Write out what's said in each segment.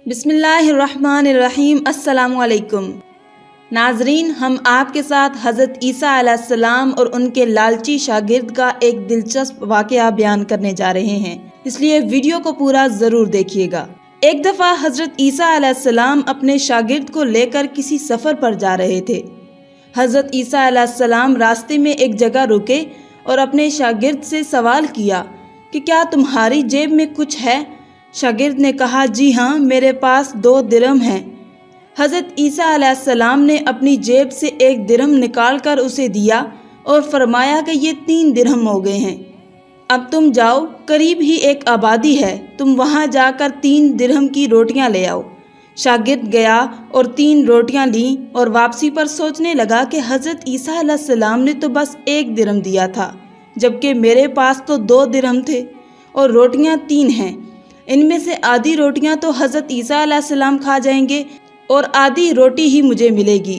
بسم اللہ الرحمن الرحیم۔ السلام علیکم ناظرین، ہم آپ کے ساتھ حضرت عیسیٰ علیہ السلام اور ان کے لالچی شاگرد کا ایک دلچسپ واقعہ بیان کرنے جا رہے ہیں، اس لیے ویڈیو کو پورا ضرور دیکھیے گا۔ ایک دفعہ حضرت عیسیٰ علیہ السلام اپنے شاگرد کو لے کر کسی سفر پر جا رہے تھے۔ حضرت عیسیٰ علیہ السلام راستے میں ایک جگہ رکے اور اپنے شاگرد سے سوال کیا کہ کیا تمہاری جیب میں کچھ ہے؟ شاگرد نے کہا، جی ہاں، میرے پاس 2 درہم ہیں۔ حضرت عیسیٰ علیہ السلام نے اپنی جیب سے 1 درہم نکال کر اسے دیا اور فرمایا کہ یہ 3 درہم ہو گئے ہیں۔ اب تم جاؤ، قریب ہی ایک آبادی ہے، تم وہاں جا کر 3 درہم کی روٹیاں لے آؤ۔ شاگرد گیا اور 3 روٹیاں لیں اور واپسی پر سوچنے لگا کہ حضرت عیسیٰ علیہ السلام نے تو بس 1 درہم دیا تھا، جبکہ میرے پاس تو 2 درہم تھے اور روٹیاں 3 ہیں۔ ان میں سے آدھی روٹیاں تو حضرت عیسیٰ علیہ السلام کھا جائیں گے اور آدھی روٹی ہی مجھے ملے گی،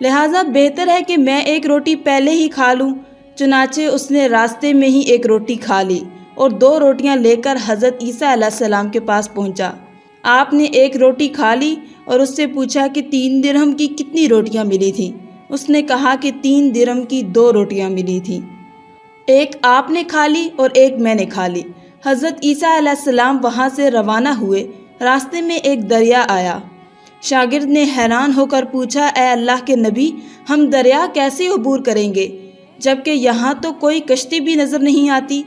لہٰذا بہتر ہے کہ میں 1 روٹی پہلے ہی کھا لوں۔ چنانچہ اس نے راستے میں ہی 1 روٹی کھا لی اور 2 روٹیاں لے کر حضرت عیسیٰ علیہ السلام کے پاس پہنچا۔ آپ نے 1 روٹی کھا لی اور اس سے پوچھا کہ 3 درہم کی کتنی روٹیاں ملی تھیں؟ اس نے کہا کہ 3 درہم کی 2 روٹیاں ملی تھیں، 1 آپ نے کھا لی اور 1 میں نے کھا لی۔ حضرت عیسیٰ علیہ السلام وہاں سے روانہ ہوئے۔ راستے میں ایک دریا آیا۔ شاگرد نے حیران ہو کر پوچھا، اے اللہ کے نبی، ہم دریا کیسے عبور کریں گے جبکہ یہاں تو کوئی کشتی بھی نظر نہیں آتی؟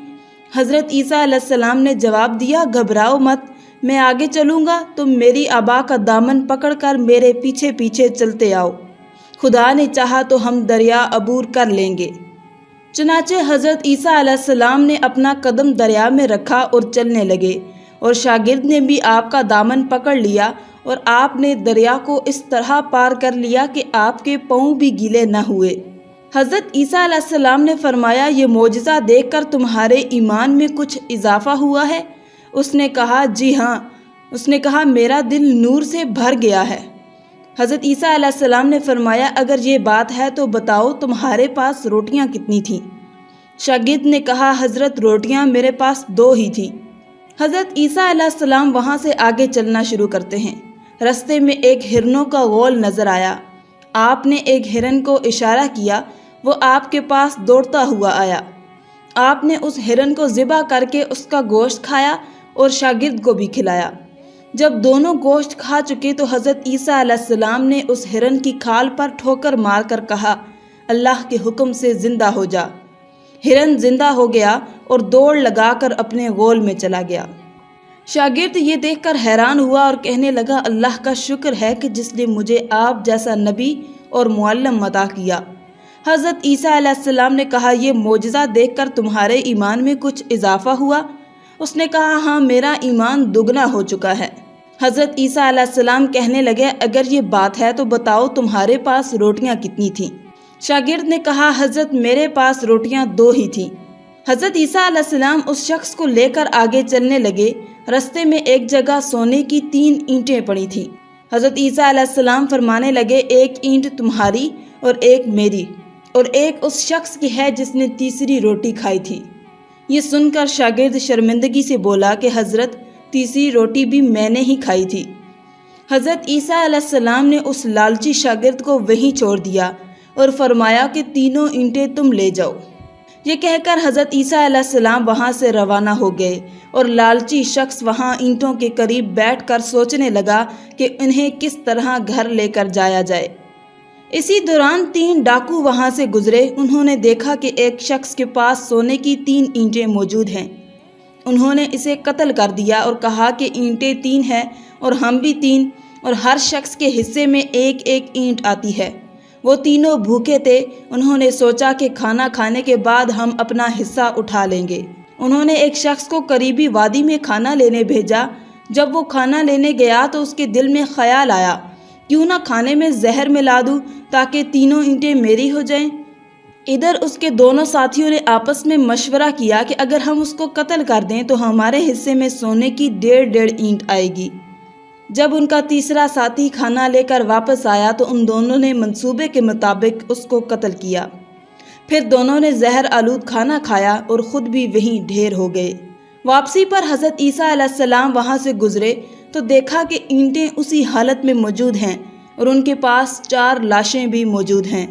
حضرت عیسیٰ علیہ السلام نے جواب دیا، گھبراؤ مت، میں آگے چلوں گا، تم میری آبا کا دامن پکڑ کر میرے پیچھے پیچھے چلتے آؤ، خدا نے چاہا تو ہم دریا عبور کر لیں گے۔ چنانچہ حضرت عیسیٰ علیہ السلام نے اپنا قدم دریا میں رکھا اور چلنے لگے، اور شاگرد نے بھی آپ کا دامن پکڑ لیا اور آپ نے دریا کو اس طرح پار کر لیا کہ آپ کے پاؤں بھی گیلے نہ ہوئے۔ حضرت عیسیٰ علیہ السلام نے فرمایا، یہ معجزہ دیکھ کر تمہارے ایمان میں کچھ اضافہ ہوا ہے؟ اس نے کہا، جی ہاں۔ اس نے کہا، میرا دل نور سے بھر گیا ہے۔ حضرت عیسیٰ علیہ السلام نے فرمایا، اگر یہ بات ہے تو بتاؤ تمہارے پاس روٹیاں کتنی تھیں؟ شاگرد نے کہا، حضرت روٹیاں میرے پاس 2 ہی تھیں۔ حضرت عیسیٰ علیہ السلام وہاں سے آگے چلنا شروع کرتے ہیں۔ رستے میں ایک ہرنوں کا غول نظر آیا۔ آپ نے ایک ہرن کو اشارہ کیا، وہ آپ کے پاس دوڑتا ہوا آیا۔ آپ نے اس ہرن کو ذبح کر کے اس کا گوشت کھایا اور شاگرد کو بھی کھلایا۔ جب دونوں گوشت کھا چکے تو حضرت عیسیٰ علیہ السلام نے اس ہرن کی کھال پر ٹھوکر مار کر کہا، اللہ کے حکم سے زندہ ہو جا۔ ہرن زندہ ہو گیا اور دوڑ لگا کر اپنے غول میں چلا گیا۔ شاگرد یہ دیکھ کر حیران ہوا اور کہنے لگا، اللہ کا شکر ہے کہ جس نے مجھے آپ جیسا نبی اور معلم عطا کیا۔ حضرت عیسیٰ علیہ السلام نے کہا، یہ معجزہ دیکھ کر تمہارے ایمان میں کچھ اضافہ ہوا؟ اس نے کہا، ہاں، میرا ایمان دگنا ہو چکا ہے۔ حضرت عیسیٰ علیہ السلام کہنے لگے، اگر یہ بات ہے تو بتاؤ تمہارے پاس روٹیاں کتنی تھیں؟ شاگرد نے کہا، حضرت میرے پاس روٹیاں 2 ہی تھیں۔ حضرت عیسیٰ علیہ السلام اس شخص کو لے کر آگے چلنے لگے۔ رستے میں ایک جگہ سونے کی 3 اینٹیں پڑی تھیں۔ حضرت عیسیٰ علیہ السلام فرمانے لگے، 1 اینٹ تمہاری اور 1 میری اور 1 اس شخص کی ہے جس نے تیسری روٹی کھائی تھی۔ یہ سن کر شاگرد شرمندگی سے بولا کہ حضرت تیسری روٹی بھی میں نے ہی کھائی تھی۔ حضرت عیسیٰ علیہ السلام نے اس لالچی شاگرد کو وہیں چھوڑ دیا اور فرمایا کہ 3 اینٹیں تم لے جاؤ۔ یہ کہہ کر حضرت عیسیٰ علیہ السلام وہاں سے روانہ ہو گئے اور لالچی شخص وہاں اینٹوں کے قریب بیٹھ کر سوچنے لگا کہ انہیں کس طرح گھر لے کر جایا جائے۔ اسی دوران 3 ڈاکو وہاں سے گزرے۔ انہوں نے دیکھا کہ ایک شخص کے پاس سونے کی 3 اینٹیں موجود ہیں۔ انہوں نے اسے قتل کر دیا اور کہا کہ اینٹیں 3 ہیں اور ہم بھی 3 اور ہر شخص کے حصے میں 1 اینٹ آتی ہے۔ وہ تینوں بھوکے تھے۔ انہوں نے سوچا کہ کھانا کھانے کے بعد ہم اپنا حصہ اٹھا لیں گے۔ انہوں نے ایک شخص کو قریبی وادی میں کھانا لینے بھیجا۔ جب وہ کھانا لینے گیا تو اس کے دل میں خیال آیا، کیوں نہ کھانے میں زہر ملا دوں تاکہ 3 اینٹیں میری ہو جائیں۔ ادھر اس کے دونوں ساتھیوں نے آپس میں مشورہ کیا کہ اگر ہم اس کو قتل کر دیں تو ہمارے حصے میں سونے کی 1.5 اینٹ آئے گی۔ جب ان کا تیسرا ساتھی کھانا لے کر واپس آیا تو ان دونوں نے منصوبے کے مطابق اس کو قتل کیا۔ پھر دونوں نے زہر آلود کھانا کھایا اور خود بھی وہیں ڈھیر ہو گئے۔ واپسی پر حضرت عیسیٰ علیہ السلام وہاں سے گزرے۔ تو دیکھا کہ اینٹیں اسی حالت میں موجود ہیں اور ان کے پاس 4 لاشیں بھی موجود ہیں،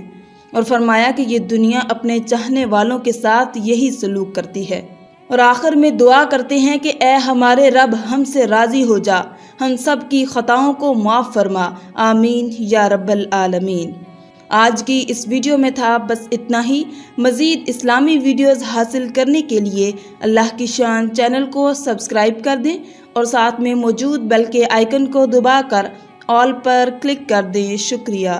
اور فرمایا کہ یہ دنیا اپنے چاہنے والوں کے ساتھ یہی سلوک کرتی ہے۔ اور آخر میں دعا کرتے ہیں کہ اے ہمارے رب، ہم سے راضی ہو جا، ہم سب کی خطاؤں کو معاف فرما، آمین یا رب العالمین۔ آج کی اس ویڈیو میں تھا بس اتنا ہی۔ مزید اسلامی ویڈیوز حاصل کرنے کے لیے اللہ کی شان چینل کو سبسکرائب کر دیں اور ساتھ میں موجود بیل کے آئیکن کو دبا کر آل پر کلک کر دیں۔ شکریہ۔